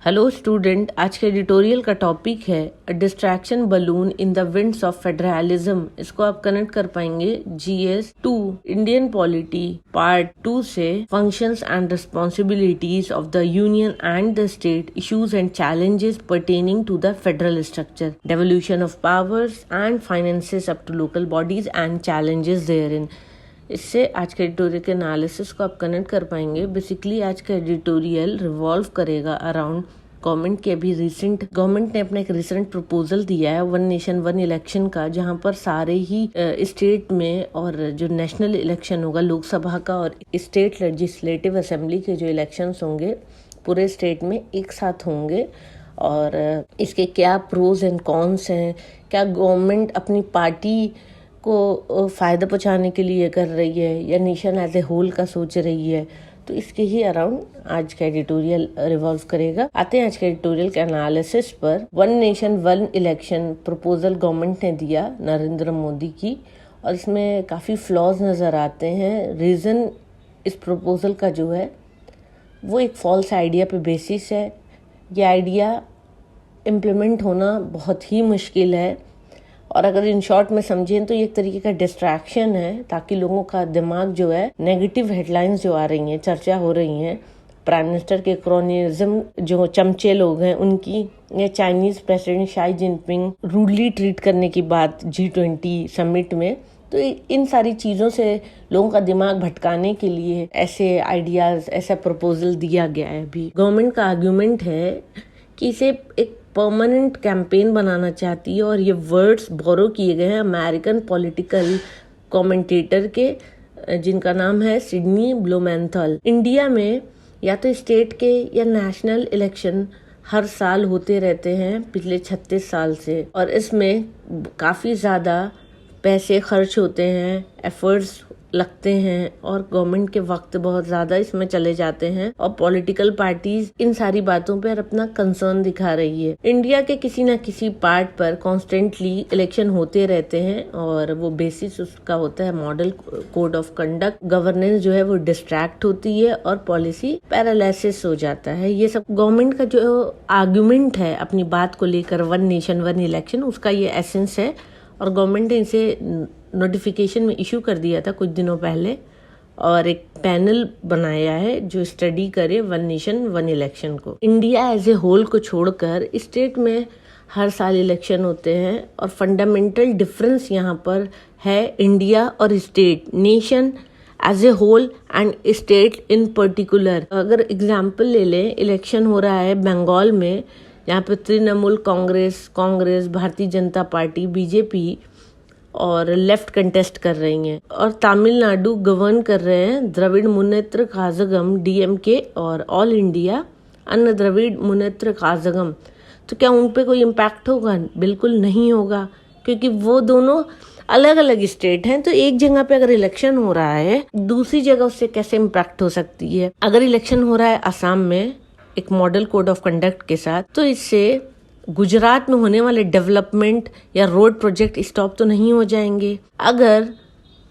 Hello student, आज के editorial का टॉपिक है a distraction balloon in the winds of federalism. इसको आप कनेक्ट कर पाएंगे GS 2 इंडियन पॉलिटी पार्ट 2 से functions and responsibilities of the union and the state, issues and challenges pertaining to the federal structure, devolution of powers and finances up to local bodies and challenges therein. इससे आज के editorial के analysis को आप connect कर पाएंगे। Basically आज का एडिटोरियल रिवॉल्व करेगा अराउंड गवर्नमेंट के अभी रिसेंट गवर्नमेंट ने अपना एक रिसेंट प्रपोजल दिया है वन नेशन वन इलेक्शन का, जहां पर सारे ही स्टेट में और जो नेशनल इलेक्शन होगा लोकसभा का और स्टेट लेजिस्लेटिव असेंबली के जो इलेक्शंस होंगे पूरे स्टेट में एक साथ होंगे। और इसके क्या प्रोज एंड कॉन्स हैं, क्या गवर्नमेंट अपनी पार्टी को फायदा पहुंचाने के लिए कर रही है या नेशन एज ए होल का सोच रही है, तो इसके ही अराउंड आज का एडिटोरियल रिवॉल्व करेगा। आते हैं आज के एडिटोरियल के एनालिसिस पर। One nation one election proposal government ने दिया नरेंद्र मोदी की, और इसमें काफ़ी फ्लॉज नज़र आते हैं। रीज़न इस प्रपोजल का जो है वो एक फॉल्स आइडिया पे बेसिस है। ये आइडिया इम्प्लीमेंट होना बहुत ही मुश्किल है, और अगर इन शॉर्ट में समझें तो ये एक तरीके का डिस्ट्रैक्शन है ताकि लोगों का दिमाग जो है नेगेटिव हेडलाइंस जो आ रही हैं, चर्चा हो रही हैं प्राइम मिनिस्टर के क्रोनिज्म जो चमचे लोग हैं उनकी, या Chinese president Xi Jinping rudely treat करने की बात G20 समिट में, तो इन सारी चीज़ों से लोगों का दिमाग भटकाने के लिए ऐसे आइडियाज, ऐसा प्रपोजल दिया गया है। अभी गवर्नमेंट का आर्ग्यूमेंट है कि इसे एक परमानेंट कैंपेन बनाना चाहती है, और ये वर्ड्स बोरो किए गए हैं अमेरिकन पॉलिटिकल कमेंटेटर के, जिनका नाम है सिडनी ब्लूमेंथल। इंडिया में या तो स्टेट के या नेशनल इलेक्शन हर साल होते रहते हैं पिछले 36 साल से, और इसमें काफ़ी ज़्यादा पैसे खर्च होते हैं, एफर्ट्स लगते हैं, और गवर्नमेंट के वक्त बहुत ज़्यादा इसमें चले जाते हैं, और पॉलिटिकल पार्टीज इन सारी बातों पर अपना कंसर्न दिखा रही है। इंडिया के किसी न किसी पार्ट पर कॉन्स्टेंटली इलेक्शन होते रहते हैं, और वो बेसिस उसका होता है model code of conduct. Governance जो है वो डिस्ट्रैक्ट होती है और पॉलिसी पैरालिसिस हो जाता है। ये सब गवर्नमेंट का जो आर्ग्यूमेंट है अपनी बात को लेकर वन नेशन वन इलेक्शन, उसका ये एसेंस है, और गवर्नमेंट ने इसे नोटिफिकेशन में इशू कर दिया था कुछ दिनों पहले, और एक पैनल बनाया है जो स्टडी करे वन नेशन वन इलेक्शन को। इंडिया एज ए होल को छोड़कर स्टेट में हर साल इलेक्शन होते हैं, और फंडामेंटल डिफरेंस यहाँ पर है इंडिया और state, nation as a whole and state in particular. अगर एग्जाम्पल ले लें, इलेक्शन हो रहा है बंगाल में, यहाँ पे तृणमूल कांग्रेस, भारतीय जनता पार्टी, बीजेपी और लेफ्ट कंटेस्ट कर रही हैं, और तमिलनाडु गवर्न कर रहे हैं द्रविड़ मुन्नेत्र कझगम DMK और ऑल इंडिया अन्य द्रविड़ मुन्नेत्र कझगम। तो क्या उन पे कोई इम्पैक्ट होगा? बिल्कुल नहीं होगा, क्योंकि वो दोनों अलग अलग स्टेट हैं। तो एक जगह पे अगर इलेक्शन हो रहा है, दूसरी जगह उससे कैसे इम्पैक्ट हो सकती है? अगर इलेक्शन हो रहा है असम में एक मॉडल कोड ऑफ कंडक्ट के साथ, तो इससे गुजरात में होने वाले डेवलपमेंट या रोड प्रोजेक्ट स्टॉप तो नहीं हो जाएंगे। अगर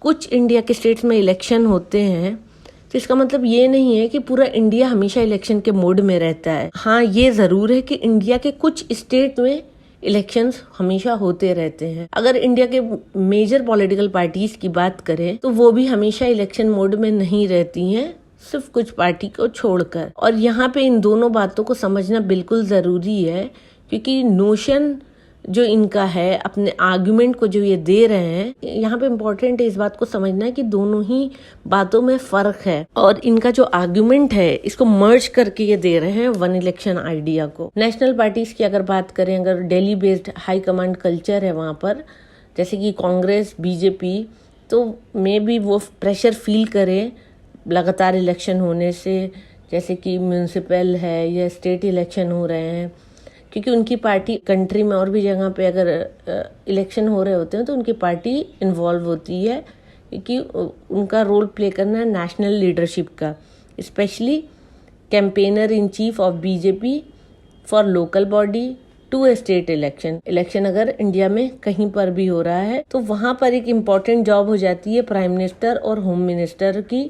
कुछ इंडिया के स्टेट्स में इलेक्शन होते हैं तो इसका मतलब ये नहीं है कि पूरा इंडिया हमेशा इलेक्शन के मोड में रहता है। हाँ, ये जरूर है कि इंडिया के कुछ स्टेट में इलेक्शंस हमेशा होते रहते हैं। अगर इंडिया के मेजर पॉलिटिकल पार्टीज की बात करें तो वो भी हमेशा इलेक्शन मोड में नहीं रहती हैं, सिर्फ कुछ पार्टी को छोड़कर। और यहाँ पे इन दोनों बातों को समझना बिल्कुल जरूरी है, क्योंकि नोशन जो इनका है, अपने आर्ग्यूमेंट को जो ये दे रहे हैं, यहाँ पे इम्पोर्टेंट है इस बात को समझना है कि दोनों ही बातों में फर्क है, और इनका जो आर्ग्यूमेंट है इसको मर्ज करके ये दे रहे हैं वन इलेक्शन आइडिया को। नेशनल पार्टीज की अगर बात करें, अगर Delhi based high command culture है वहाँ पर, जैसे कि कांग्रेस, BJP, तो मे भी वो प्रेशर फील करें लगातार इलेक्शन होने से, जैसे कि म्यूनिसिपल है या स्टेट इलेक्शन हो रहे हैं, क्योंकि उनकी पार्टी कंट्री में और भी जगह पे अगर इलेक्शन हो रहे होते हैं तो उनकी पार्टी इन्वॉल्व होती है, क्योंकि उनका रोल प्ले करना है नेशनल लीडरशिप का, specially campaigner in chief of BJP for local body to a state election अगर इंडिया में कहीं पर भी हो रहा है तो वहां पर एक इम्पॉर्टेंट जॉब हो जाती है प्राइम मिनिस्टर और होम मिनिस्टर की,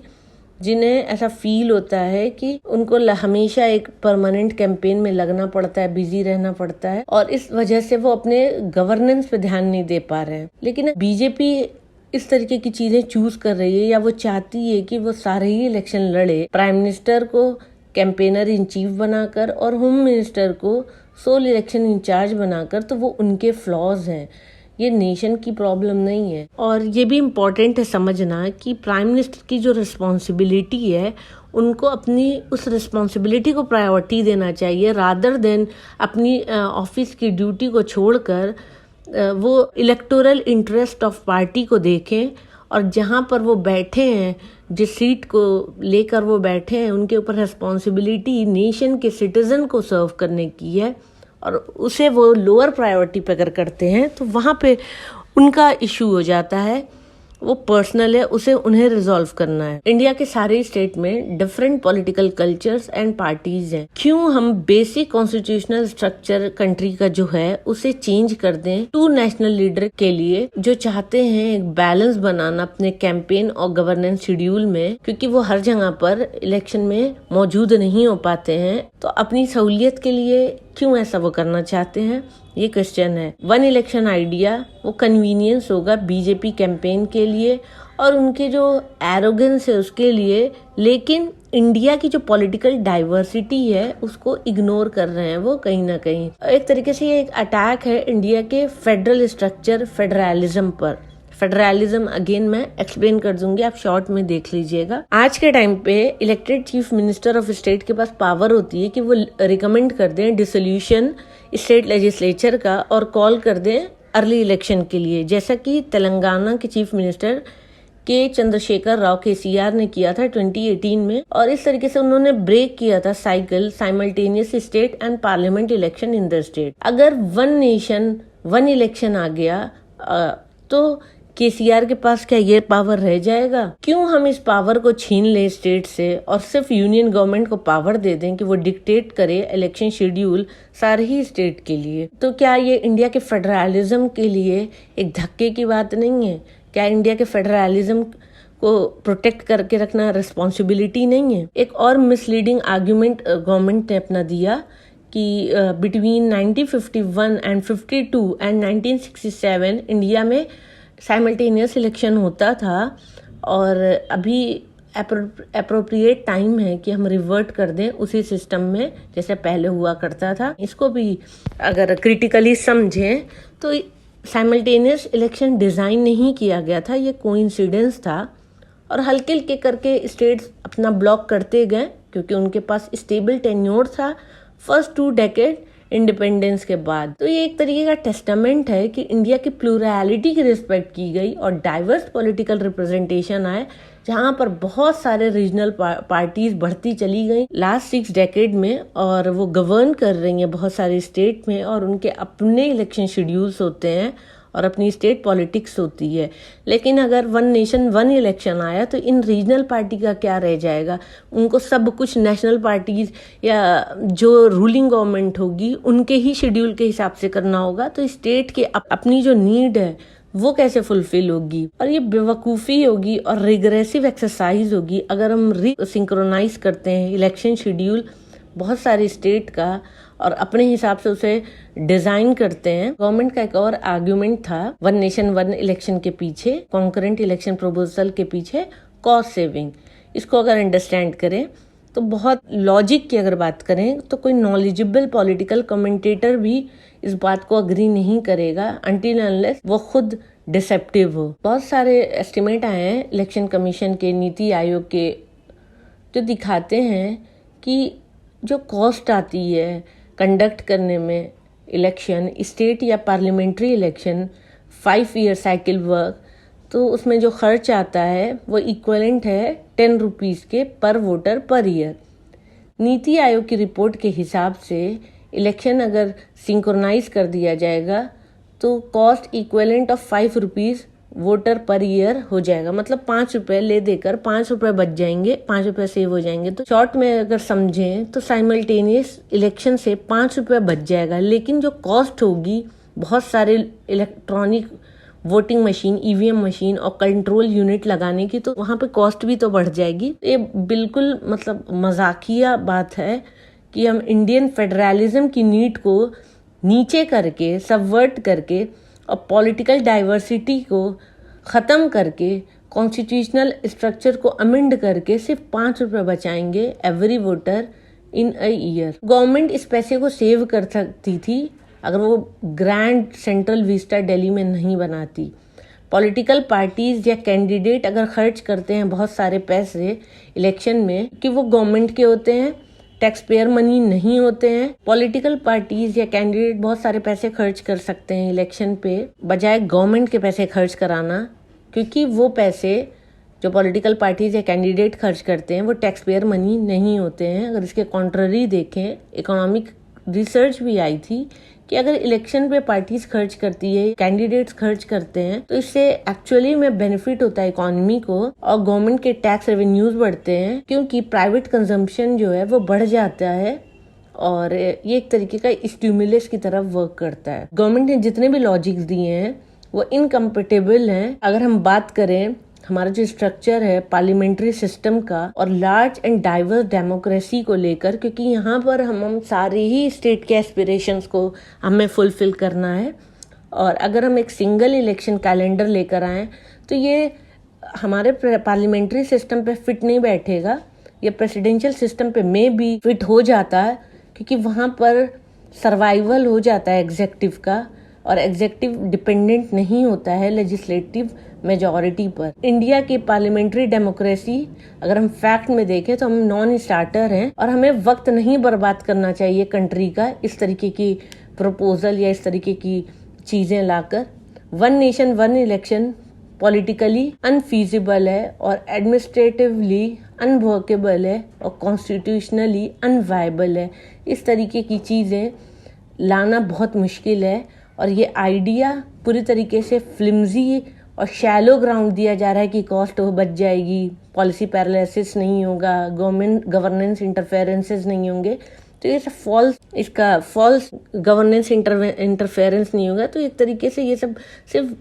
जिन्हें ऐसा फील होता है कि उनको हमेशा एक परमानेंट कैंपेन में लगना पड़ता है, बिजी रहना पड़ता है, और इस वजह से वो अपने गवर्नेंस पे ध्यान नहीं दे पा रहे हैं। लेकिन बीजेपी इस तरीके की चीजें चूज कर रही है, या वो चाहती है कि वो सारे ही इलेक्शन लड़े, प्राइम मिनिस्टर को कैंपेनर इन चीफ बनाकर और होम मिनिस्टर को सोल इलेक्शन इंचार्ज बनाकर। तो वो उनके फ्लॉज हैं, ये नेशन की प्रॉब्लम नहीं है। और ये भी इम्पोर्टेंट है समझना कि प्राइम मिनिस्टर की जो रिस्पॉन्सिबिलिटी है, उनको अपनी उस रिस्पॉन्सिबिलिटी को प्रायोरिटी देना चाहिए, रादर देन अपनी ऑफिस की ड्यूटी को छोड़कर वो इलेक्टोरल इंटरेस्ट ऑफ पार्टी को देखें। और जहाँ पर वो बैठे हैं, जिस सीट को लेकर वो बैठे हैं, उनके ऊपर रिस्पॉन्सिबिलिटी नेशन के सिटीजन को सर्व करने की है, और उसे वो लोअर प्रायोरिटी पे अगर करते हैं तो वहाँ पे उनका इशू हो जाता है, वो पर्सनल है, उसे उन्हें रिजॉल्व करना है। इंडिया के सारे स्टेट में different political cultures and parties हैं। क्यों हम बेसिक कॉन्स्टिट्यूशनल स्ट्रक्चर कंट्री का जो है उसे चेंज कर दें टू नेशनल लीडर के लिए, जो चाहते हैं एक बैलेंस बनाना अपने कैंपेन और गवर्नेंस शेड्यूल में, क्योंकि वो हर जगह पर इलेक्शन में मौजूद नहीं हो पाते हैं। तो अपनी सहूलियत के लिए क्यों ऐसा वो करना चाहते हैं, ये क्वेश्चन है। वन इलेक्शन आइडिया वो कन्वीनियंस होगा बीजेपी कैंपेन के लिए और उनके जो एरोगेंस है उसके लिए, लेकिन इंडिया की जो पॉलिटिकल डाइवर्सिटी है उसको इग्नोर कर रहे हैं वो कहीं ना कहीं। एक तरीके से ये एक अटैक है इंडिया के फेडरल स्ट्रक्चर, फेडरलिज्म पर। फेडरलिज्म अगेन मैं एक्सप्लेन कर दूंगी, आप शॉर्ट में देख लीजिएगा। आज के टाइम पे elected chief minister of state के पास पावर होती है कि वो रिकमेंड कर दें डिसोल्यूशन स्टेट लेजिस्लेचर का और कॉल कर दें अर्ली इलेक्शन के लिए, जैसा कि तेलंगाना के चीफ मिनिस्टर के चंद्रशेखर राव KCR ने किया था 2018 में। और इस तरीके से उन्होंने ब्रेक किया था cycle simultaneous state and parliament election in the state. अगर वन नेशन वन इलेक्शन आ गया तो KCR के पास क्या ये पावर रह जाएगा? क्यों हम इस पावर को छीन ले स्टेट से और सिर्फ यूनियन गवर्नमेंट को पावर दे दें कि वो डिक्टेट करे इलेक्शन शेड्यूल सारे ही स्टेट के लिए? तो क्या ये इंडिया के फेडरलिज्म के लिए एक धक्के की बात नहीं है? क्या इंडिया के फेडरलिज्म को प्रोटेक्ट करके रखना रिस्पॉन्सिबिलिटी नहीं है? एक और मिसलीडिंग आर्ग्यूमेंट गवर्नमेंट ने अपना दिया कि बिटवीन 1951 एंड 52 एंड 1967 इंडिया में साइमल्टेनियस इलेक्शन होता था और अभी अप्रोप्रिएट टाइम है कि हम रिवर्ट कर दें उसी सिस्टम में जैसे पहले हुआ करता था। इसको भी अगर क्रिटिकली समझें तो साइमल्टेनियस इलेक्शन डिज़ाइन नहीं किया गया था, ये कोइंसिडेंस था और हल्के हल्के करके स्टेट्स अपना ब्लॉक करते गए क्योंकि उनके पास स्टेबल टेन्योर था फर्स्ट 2 डेकेड इंडिपेंडेंस के बाद। तो ये एक तरीके का टेस्टामेंट है कि इंडिया की प्लूरैलिटी की रिस्पेक्ट की गई और डाइवर्स पॉलिटिकल रिप्रेजेंटेशन आए, जहां पर बहुत सारे रीजनल पार्टीज बढ़ती चली गई लास्ट 6 डेकेड में और वो गवर्न कर रही हैं बहुत सारे स्टेट में और उनके अपने इलेक्शन शेड्यूल्स होते हैं और अपनी स्टेट पॉलिटिक्स होती है। लेकिन अगर वन नेशन वन इलेक्शन आया तो इन रीजनल पार्टी का क्या रह जाएगा? उनको सब कुछ नेशनल पार्टीज या जो रूलिंग गवर्नमेंट होगी उनके ही शेड्यूल के हिसाब से करना होगा। तो स्टेट की अपनी जो नीड है वो कैसे फुलफिल होगी? और ये बेवकूफ़ी होगी और रिग्रेसिव एक्सरसाइज होगी अगर हम सिंक्रोनाइज करते हैं इलेक्शन शेड्यूल बहुत सारे स्टेट का और अपने हिसाब से उसे डिजाइन करते हैं। गवर्नमेंट का एक और आर्ग्यूमेंट था वन नेशन वन इलेक्शन के पीछे, कॉन्करेंट इलेक्शन प्रोपोजल के पीछे कॉस्ट सेविंग। इसको अगर अंडरस्टैंड करें तो बहुत लॉजिक की अगर बात करें तो कोई नॉलेजेबल पॉलिटिकल कमेंटेटर भी इस बात को अग्री नहीं करेगा अनटिल अनलेस वो खुद डिसेप्टिव हो। बहुत सारे एस्टिमेट आए हैं इलेक्शन कमीशन के, नीति आयोग के, जो दिखाते हैं कि जो कॉस्ट आती है कंडक्ट करने में इलेक्शन, स्टेट या parliamentary election 5 year cycle work, तो उसमें जो खर्च आता है वो इक्वलेंट है 10 रुपीज़ के पर voter per year. NITI Aayog की रिपोर्ट के हिसाब से इलेक्शन अगर सिंक्रोनाइज कर दिया जाएगा तो cost equivalent of 5 rupees voter per year हो जाएगा। मतलब 5 रुपए ले देकर 5 रुपए बच जाएंगे, 5 रुपए सेव हो जाएंगे। तो शॉर्ट में अगर समझें तो साइमल्टेनियस इलेक्शन से 5 रुपए बच जाएगा, लेकिन जो कॉस्ट होगी बहुत सारे electronic voting machine, EVM machine और कंट्रोल यूनिट लगाने की, तो वहां पे कॉस्ट भी तो बढ़ जाएगी। ये बिल्कुल मतलब मजाकिया बात है कि हम इंडियन फेडरलिज्म की नीड को नीचे करके, सबवर्ट करके और पॉलिटिकल डाइवर्सिटी को ख़त्म करके, कॉन्स्टिट्यूशनल स्ट्रक्चर को अमेंड करके सिर्फ 5 रुपये बचाएंगे every voter in a year. Government इस पैसे को सेव कर सकती थी अगर वो ग्रैंड सेंट्रल विस्टा दिल्ली में नहीं बनाती। पॉलिटिकल पार्टीज या कैंडिडेट अगर खर्च करते हैं बहुत सारे पैसे इलेक्शन में कि वो गवर्नमेंट के होते हैं, टैक्स पेयर मनी नहीं होते हैं। पॉलिटिकल पार्टीज या कैंडिडेट बहुत सारे पैसे खर्च कर सकते हैं इलेक्शन पे बजाय गवर्नमेंट के पैसे खर्च कराना, क्योंकि वो पैसे जो पॉलिटिकल पार्टीज या कैंडिडेट खर्च करते हैं वो टैक्स पेयर मनी नहीं होते हैं। अगर इसके कॉन्ट्ररी देखें, इकोनॉमिक रिसर्च भी आई थी कि अगर इलेक्शन पे पार्टीज खर्च करती है, कैंडिडेट्स खर्च करते हैं, तो इससे एक्चुअली में बेनिफिट होता है इकोनॉमी को और गवर्नमेंट के टैक्स रेवेन्यूज बढ़ते हैं, क्योंकि प्राइवेट कंजम्पशन जो है वो बढ़ जाता है और ये एक तरीके का स्टिमुलस की तरफ वर्क करता है। गवर्नमेंट ने जितने भी लॉजिक्स दिए हैं वो इनकम्पेटेबल हैं। अगर हम बात करें हमारा जो स्ट्रक्चर है पार्लियामेंट्री सिस्टम का और लार्ज एंड डाइवर्स डेमोक्रेसी को लेकर, क्योंकि यहाँ पर हम सारे ही स्टेट के एस्पिरेशंस को हमें फुलफिल करना है, और अगर हम एक सिंगल इलेक्शन कैलेंडर लेकर आए तो ये हमारे पार्लियामेंट्री सिस्टम पे फिट नहीं बैठेगा। ये प्रेसिडेंशियल सिस्टम पे में भी फिट हो जाता है, क्योंकि वहाँ पर सर्वाइवल हो जाता है एग्जेक्टिव का, और एग्जेक्टिव डिपेंडेंट नहीं होता है लेजिस्लेटिव मेजॉरिटी पर। इंडिया की पार्लियामेंट्री डेमोक्रेसी अगर हम फैक्ट में देखें तो हम नॉन स्टार्टर हैं और हमें वक्त नहीं बर्बाद करना चाहिए कंट्री का इस तरीके की प्रपोजल या इस तरीके की चीजें लाकर। One nation one election politically unfeasible है और एडमिनिस्ट्रेटिवली अनवर्केबल है और कॉन्स्टिट्यूशनली अनवायबल है। इस तरीके की चीजें लाना बहुत मुश्किल है और ये आइडिया पूरी तरीके से फ्लिम्जी और शैलो ग्राउंड दिया जा रहा है कि कॉस्ट बच जाएगी, पॉलिसी पैरालिसिस नहीं होगा, गवर्नमेंट गवर्नेंस इंटरफेरेंसेस नहीं होंगे। तो ये सब फॉल्स गवर्नेंस इंटरफेरेंस नहीं होगा। तो एक तरीके से ये सब सिर्फ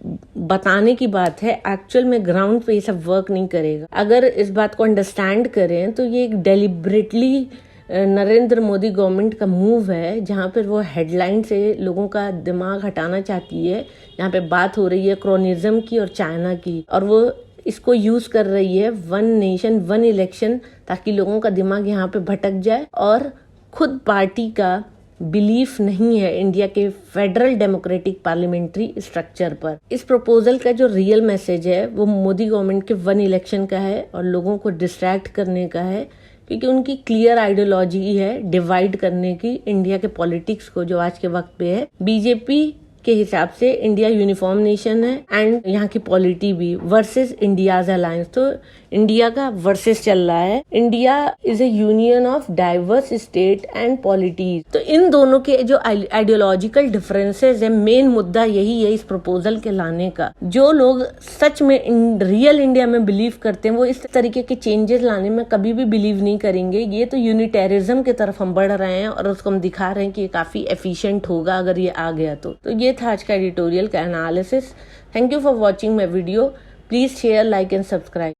बताने की बात है, एक्चुअल में ग्राउंड पे ये सब वर्क नहीं करेगा। अगर इस बात को अंडरस्टैंड करें तो ये एक डेलिबरेटली नरेंद्र मोदी गवर्नमेंट का मूव है, जहाँ पर वो हेडलाइन से लोगों का दिमाग हटाना चाहती है। यहाँ पे बात हो रही है क्रोनिज्म की और चाइना की, और वो इसको यूज कर रही है वन नेशन वन इलेक्शन, ताकि लोगों का दिमाग यहाँ पे भटक जाए और खुद पार्टी का बिलीफ नहीं है इंडिया के फेडरल डेमोक्रेटिक पार्लियामेंट्री स्ट्रक्चर पर। इस प्रपोजल का जो रियल मैसेज है वो मोदी गवर्नमेंट के वन इलेक्शन का है और लोगों को डिस्ट्रैक्ट करने का है, क्योंकि उनकी क्लियर आइडियोलॉजी है डिवाइड करने की इंडिया के पॉलिटिक्स को, जो आज के वक्त पे है। बीजेपी के हिसाब से इंडिया यूनिफॉर्म नेशन है एंड यहाँ की पॉलिटी भी वर्सेस इंडियाज अलायंस। तो इंडिया का वर्सेस चल रहा है। India is A union of diverse state and पॉलिटीज। तो इन दोनों के जो आइडियोलॉजिकल डिफरेंसेस है, मेन मुद्दा यही है इस प्रपोजल के लाने का। जो लोग सच में रियल इंडिया में बिलीव करते हैं वो इस तरीके के चेंजेस लाने में कभी भी बिलीव नहीं करेंगे। ये तो यूनिटेरिज्म की तरफ हम बढ़ रहे हैं और उसको हम दिखा रहे हैं कि ये काफी एफिशिएंट होगा अगर ये आ गया तो ये था आज का एडिटोरियल का analysis. Thank you for watching my video. Please share, like and subscribe.